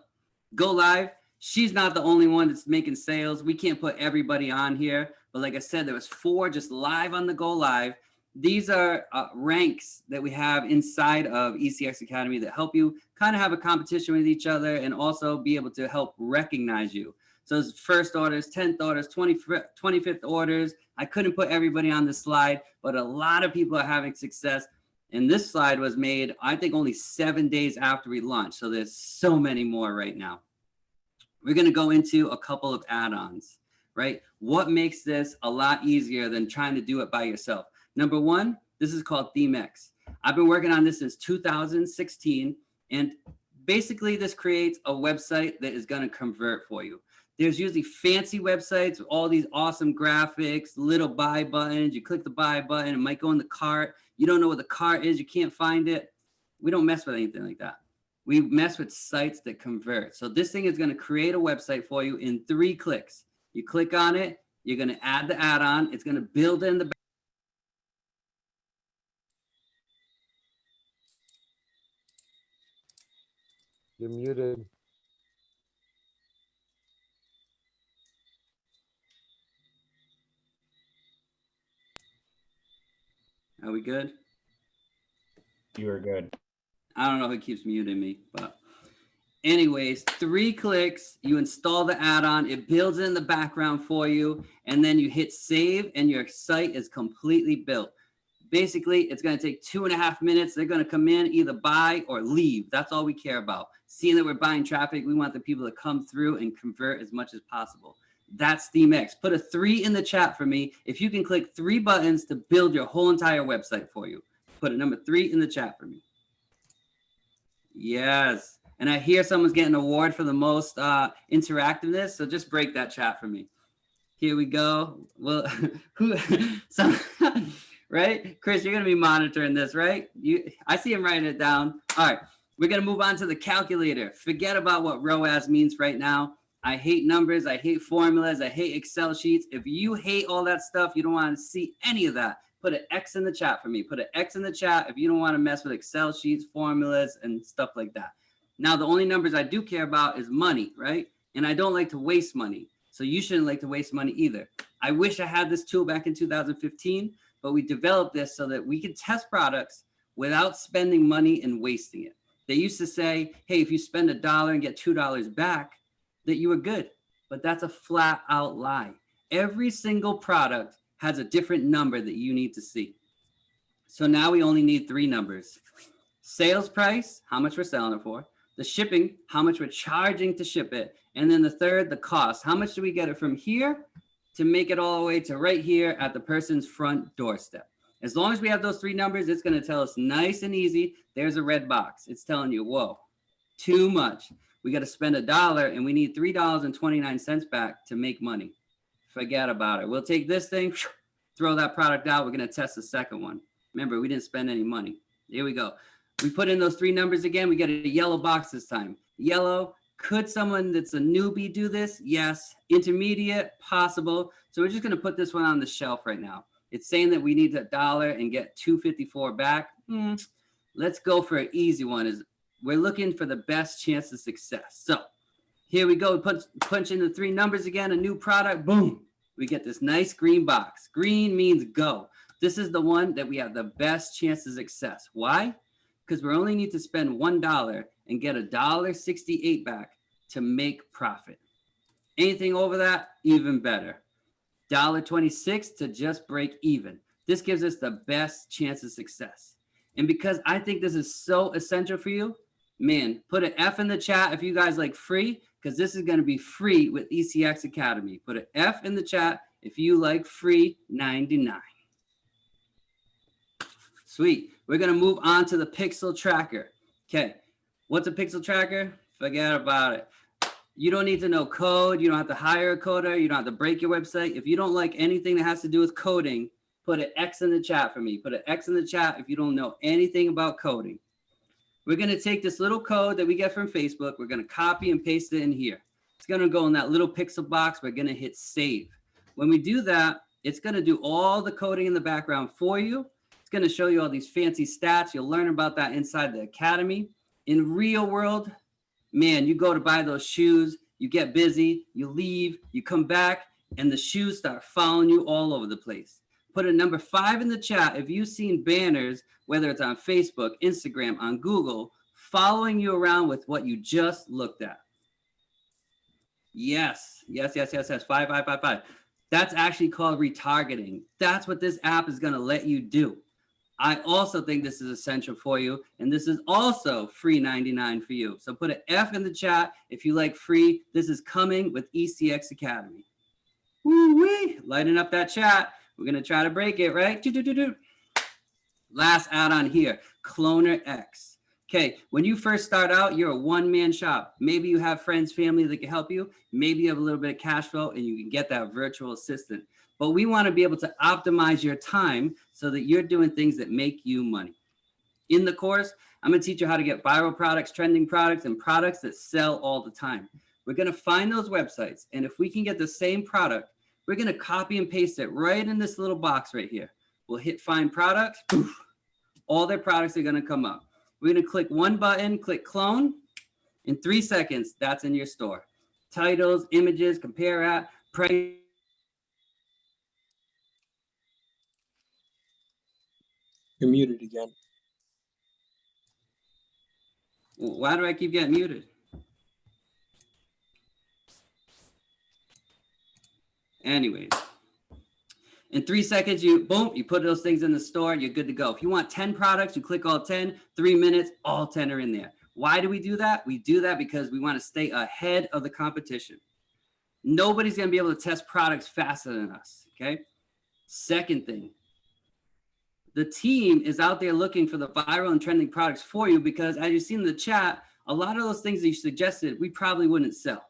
go live. She's not the only one that's making sales. We can't put everybody on here. But like I said, there was 4 just live on the go live. These are ranks that we have inside of ECX Academy that help you kind of have a competition with each other and also be able to help recognize you. So it's first orders, 10th orders, 25th orders. I couldn't put everybody on this slide, but a lot of people are having success. And this slide was made, I think, only 7 days after we launched. So there's so many more right now. We're going to go into a couple of add-ons, right? What makes this a lot easier than trying to do it by yourself? Number 1, this is called ThemeX. I've been working on this since 2016. And basically this creates a website that is going to convert for you. There's usually fancy websites with all these awesome graphics, little buy buttons. You click the buy button, it might go in the cart. You don't know what the cart is, you can't find it. We don't mess with anything like that. We mess with sites that convert. So this thing is going to create a website for you in 3 clicks. You click on it, you're going to add the add-on. It's going to build in the You're muted. Are we good? You are good. I don't know who keeps muting me, but anyways, 3 clicks, you install the add-on, it builds in the background for you, and then you hit save and your site is completely built. Basically, it's going to take 2.5 minutes. They're going to come in, either buy or leave. That's all we care about. Seeing that we're buying traffic, we want the people to come through and convert as much as possible. That's ThemeX. Put a 3 in the chat for me if you can click 3 buttons to build your whole entire website for you. Put a number 3 in the chat for me. Yes. And I hear someone's getting an award for the most interactiveness, so just break that chat for me. Here we go. Well, right? Chris, you're going to be monitoring this, right? I see him writing it down. All right. We're going to move on to the calculator. Forget about what ROAS means right now. I hate numbers. I hate formulas. I hate Excel sheets. If you hate all that stuff, you don't want to see any of that. Put an X in the chat for me. Put an X in the chat if you don't want to mess with Excel sheets, formulas, and stuff like that. Now, the only numbers I do care about is money, right? And I don't like to waste money. So you shouldn't like to waste money either. I wish I had this tool back in 2015, but we developed this so that we could test products without spending money and wasting it. They used to say, hey, if you spend $1 and get $2 back, that you were good. But that's a flat out lie. Every single product has a different number that you need to see. So now we only need 3 numbers. Sales price, how much we're selling it for. The shipping, how much we're charging to ship it. And then the third, the cost. How much do we get it from here to make it all the way to right here at the person's front doorstep? As long as we have those 3 numbers, it's going to tell us nice and easy. There's a red box. It's telling you, whoa, too much. We got to spend $1 and we need $3.29 back to make money. Forget about it. We'll take this thing, throw that product out. We're going to test the second one. Remember, we didn't spend any money. Here we go. We put in those 3 numbers again. We get a yellow box this time. Yellow. Could someone that's a newbie do this? Yes. Intermediate, possible. So we're just going to put this one on the shelf right now. It's saying that we need $1 and get $2.54 back. Let's go for an easy one. We're looking for the best chance of success. So here we go. Punch in the 3 numbers again, a new product. Boom. We get this nice green box. Green means go. This is the one that we have the best chance of success. Why? Because we only need to spend $1 and get $1.68 back to make profit. Anything over that, even better. $1.26 to just break even. This gives us the best chance of success. And because I think this is so essential for you, man, put an F in the chat if you guys like free, because this is going to be free with ECX Academy. Put an F in the chat if you like free 99. Sweet. We're going to move on to the pixel tracker. Okay. What's a pixel tracker? Forget about it. You don't need to know code. You don't have to hire a coder. You don't have to break your website. If you don't like anything that has to do with coding, put an X in the chat for me. Put an X in the chat if you don't know anything about coding. We're going to take this little code that we get from Facebook. We're going to copy and paste it in here. It's going to go in that little pixel box. We're going to hit save. When we do that, it's going to do all the coding in the background for you. It's going to show you all these fancy stats. You'll learn about that inside the academy. In real world, man, you go to buy those shoes, you get busy, you leave, you come back, and the shoes start following you all over the place. Put a number 5 in the chat if you've seen banners, whether it's on Facebook, Instagram, on Google, following you around with what you just looked at. Yes. 5. That's actually called retargeting. That's what this app is going to let you do. I also think this is essential for you, and this is also free 99 for you. So put an F in the chat if you like free. This is coming with ECX Academy. Woo-wee, lighting up that chat. We're going to try to break it, right? Last add-on here, Cloner X. Okay, when you first start out, you're a one-man shop. Maybe you have friends, family that can help you. Maybe you have a little bit of cash flow and you can get that virtual assistant. But we want to be able to optimize your time so that you're doing things that make you money. In the course, I'm going to teach you how to get viral products, trending products, and products that sell all the time. We're going to find those websites. And if we can get the same product, we're going to copy and paste it right in this little box right here. We'll hit find products. Poof, all their products are going to come up. We're going to click one button, click clone. In 3 seconds, that's in your store. Titles, images, compare at, price. You're muted again. Why do I keep getting muted? Anyways, in 3 seconds, you put those things in the store, you're good to go. If you want 10 products, you click all 10, 3 minutes, all 10 are in there. Why do we do that? We do that because we want to stay ahead of the competition. Nobody's going to be able to test products faster than us. Okay. Second thing, the team is out there looking for the viral and trending products for you, because as you've seen in the chat, a lot of those things that you suggested, we probably wouldn't sell.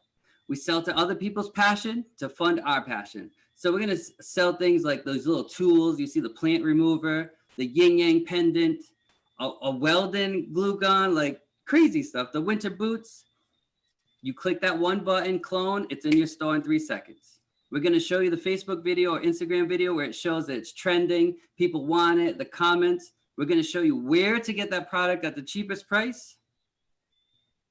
We sell to other people's passion to fund our passion. So we're going to sell things like those little tools. You see the plant remover, the yin yang pendant, a Weldon glue gun, like crazy stuff. The winter boots. You click that one button, clone, it's in your store in 3 seconds. We're going to show you the Facebook video or Instagram video where it shows that it's trending, people want it, the comments. We're going to show you where to get that product at the cheapest price.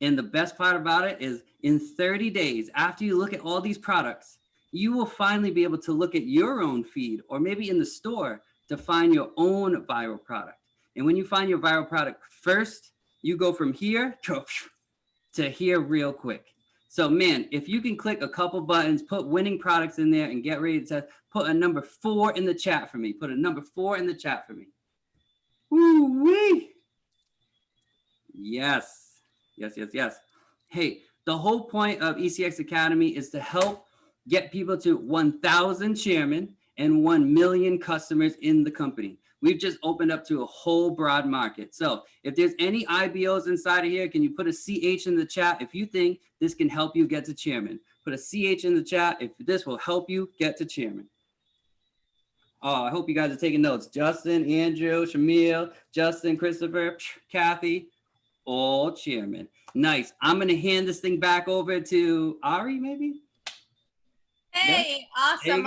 And the best part about it is in 30 days, after you look at all these products, you will finally be able to look at your own feed or maybe in the store to find your own viral product. And when you find your viral product first, you go from here to here real quick. So man, if you can click a couple buttons, put winning products in there and get ready to test, put a number 4 in the chat for me. Put a number 4 in the chat for me. Woo-wee. Yes, yes, yes, yes. Hey, the whole point of ECX Academy is to help get people to 1,000 chairmen and 1 million customers in the company. We've just opened up to a whole broad market. So if there's any IBOs inside of here, can you put a CH in the chat if you think this can help you get to chairman? Put a CH in the chat if this will help you get to chairman. Oh, I hope you guys are taking notes. Justin, Andrew, Shamil, Justin, Christopher, Kathy, all chairman. Nice. I'm going to hand this thing back over to Ary, maybe? Hey, awesome.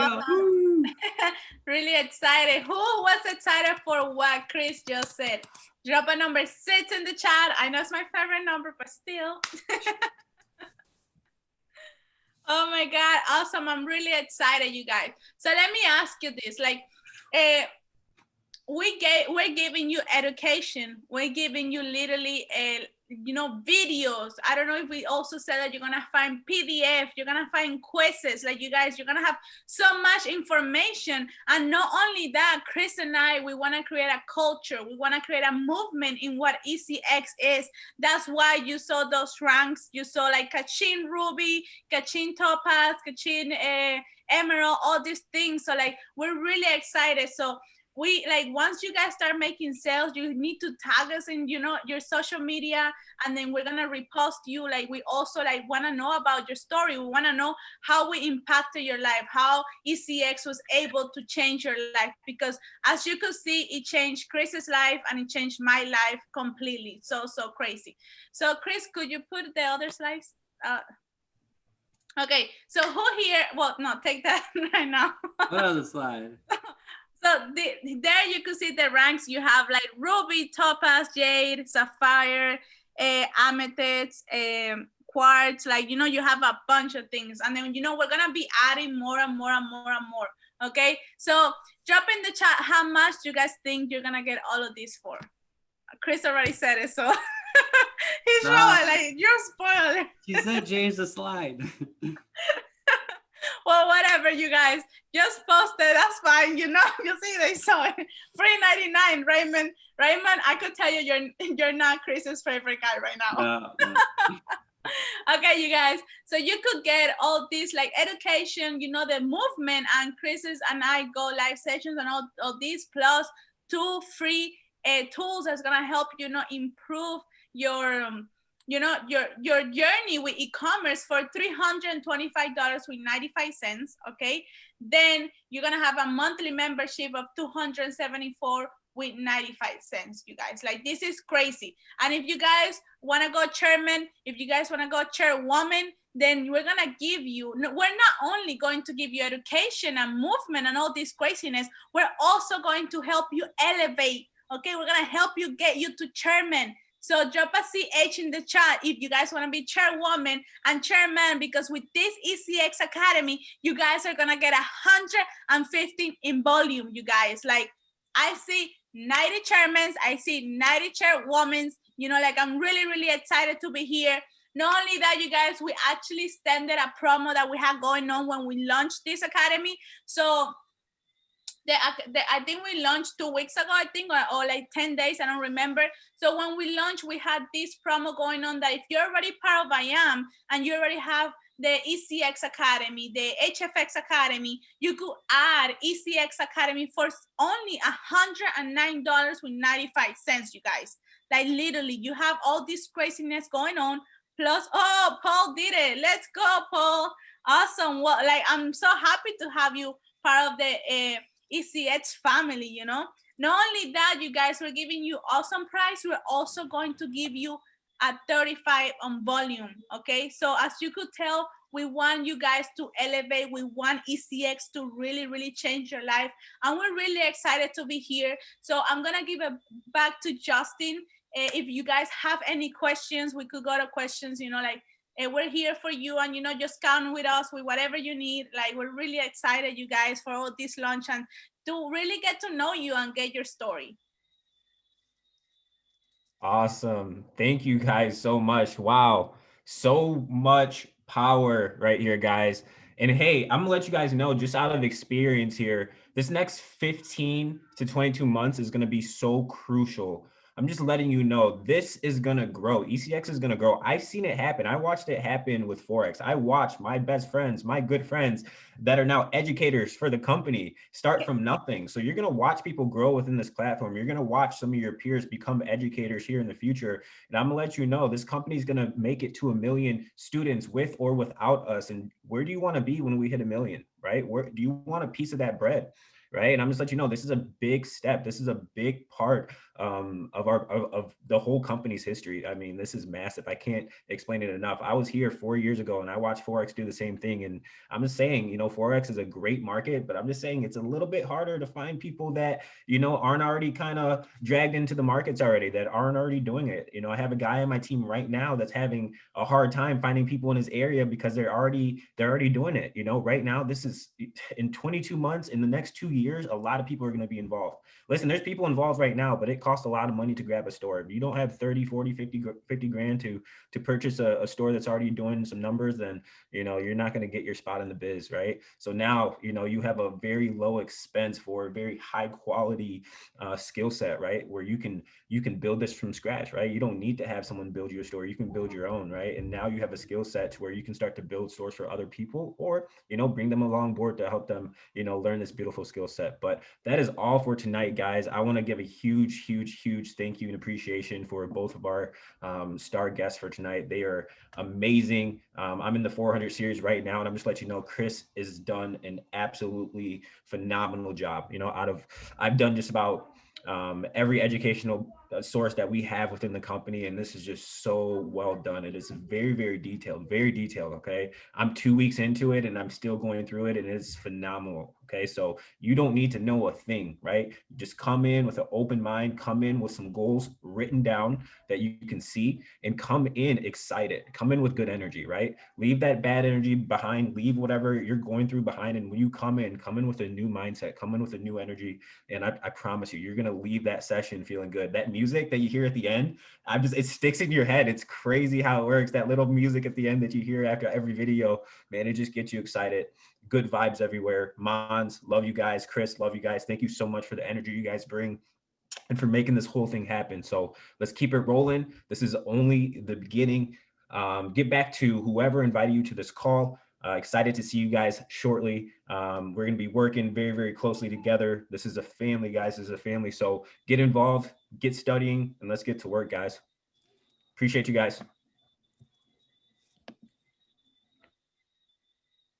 Really excited. Who was excited for what Chris just said? Drop a number 6 in the chat. I know it's my favorite number, but still. Oh my God, awesome. I'm really excited, you guys. So let me ask you this, like, we're giving you education. We're giving you literally videos. I don't know if we also said that you're gonna find PDF, you're gonna find quizzes, like you guys, you're gonna have so much information. And not only that, Chris and I, we want to create a culture, we want to create a movement in what ECX is. That's why you saw those ranks, you saw like Kachin Ruby, Kachin Topaz, Kachin Emerald, all these things. So like we're really excited. So we like, once you guys start making sales, you need to tag us in, your social media, and then we're gonna repost you. Like we also like want to know about your story. We want to know how we impacted your life, how ECX was able to change your life, because as you could see, it changed Chris's life and it changed my life completely. So crazy. So Chris, could you put the other slides? Okay, so who here, well, no, take that right now. What other slide? So there you can see the ranks. You have like Ruby, Topaz, Jade, Sapphire, Amethyst, Quartz. Like, you have a bunch of things. And then, we're going to be adding more and more and more and more. Okay. So drop in the chat how much you guys think you're going to get all of this for. Chris already said it. So he's showing like, you're spoiling. She said change the slide. Well, whatever, you guys, just post it. That's fine. You see, they saw it. $3.99, Raymond. Raymond, I could tell you, you're not Chris's favorite guy right now. No. Okay, you guys. So you could get all this like education, the movement, and Chris's and I go live sessions and all these, plus 2 free tools that's gonna help improve your your journey with e-commerce for $325 with 95 cents. Okay, then you're gonna have a monthly membership of $274 with 95 cents. You guys, like, this is crazy. And if you guys want to go chairman, if you guys want to go chairwoman, then we're gonna give you, we're not only going to give you education and movement and all this craziness, we're also going to help you elevate. Okay, we're gonna help you get you to chairman. So drop a CH in the chat if you guys want to be chairwoman and chairman, because with this ECX Academy, you guys are going to get 115 in volume, you guys. Like, I see 90 chairmen, I see 90 chairwomen, like, I'm really, really excited to be here. Not only that, you guys, we actually extended a promo that we had going on when we launched this academy. So I think we launched 2 weeks ago, or like 10 days, I don't remember. So when we launched, we had this promo going on that if you're already part of IAM and you already have the ECX Academy, the HFX Academy, you could add ECX Academy for only $109.95, you guys. Like literally, you have all this craziness going on. Plus, oh, Paul did it. Let's go, Paul. Awesome. Well, like I'm so happy to have you part of the ECX family, you know. Not only that, you guys, we're giving you awesome price. We're also going to give you a 35 on volume. Okay, so as you could tell, we want you guys to elevate. We want ECX to really, really change your life. And we're really excited to be here. So I'm going to give it back to Justin. If you guys have any questions, we could go to questions, you know, like we're here for you, and, you know, just count with us with whatever you need. Like, we're really excited, you guys, for all this launch and to really get to know you and get your story. Awesome. Thank you guys so much. Wow. So much power right here, guys. And hey, I'm gonna let you guys know, just out of experience here, this next 15 to 22 months is gonna be so crucial. I'm just letting you know, this is gonna grow. ECX is gonna grow. I've seen it happen. I watched it happen with Forex. I watched my best friends, my good friends that are now educators for the company start from nothing. So you're gonna watch people grow within this platform. You're gonna watch some of your peers become educators here in the future. And I'm gonna let you know, this company is gonna make it to 1 million students with or without us. And where do you wanna be when we hit 1 million, right? Where do you want a piece of that bread? Right. And I'm just let you know, this is a big step. This is a big part of the whole company's history. I mean, this is massive. I can't explain it enough. I was here 4 years ago and I watched Forex do the same thing. And I'm just saying, you know, Forex is a great market, but I'm just saying it's a little bit harder to find people that, you know, aren't already kind of dragged into the markets already, that aren't already doing it. You know, I have a guy on my team right now that's having a hard time finding people in his area because they're already doing it. You know, right now, this is in 22 months, in the next 2 years, a lot of people are going to be involved. Listen, there's people involved right now, but it costs a lot of money to grab a store. If you don't have 30, 40, 50 grand to purchase a store that's already doing some numbers, then, you know, you're not going to get your spot in the biz, right? So now, you know, you have a very low expense for a very high quality skill set, right? Where you can build this from scratch, right? You don't need to have someone build your store. You can build your own, right? And now you have a skill set to where you can start to build stores for other people, or, you know, bring them along board to help them, you know, learn this beautiful skill set. But that is all for tonight, guys. I want to give a huge thank you and appreciation for both of our star guests for tonight. They are amazing. I'm in the 400 series right now, and I'm just letting you know, Chris has done an absolutely phenomenal job. You know, I've done just about every educational source that we have within the company, and this is just so well done. It is very detailed, okay? I'm 2 weeks into it and I'm still going through it, and it's phenomenal. Okay, so you don't need to know a thing, right? Just come in with an open mind, come in with some goals written down that you can see, and come in excited, come in with good energy, right? Leave that bad energy behind, leave whatever you're going through behind. And when you come in with a new mindset, come in with a new energy. And I promise you, you're going to leave that session feeling good. That music that you hear at the end, it sticks in your head. It's crazy how it works. That little music at the end that you hear after every video, man, it just gets you excited. Good vibes everywhere. Mons, love you guys. Chris, love you guys. Thank you so much for the energy you guys bring and for making this whole thing happen. So let's keep it rolling. This is only the beginning. Get back to whoever invited you to this call. Excited to see you guys shortly. We're going to be working very closely together. This is a family, guys. This is a family. So get involved, get studying, and let's get to work, guys. Appreciate you guys.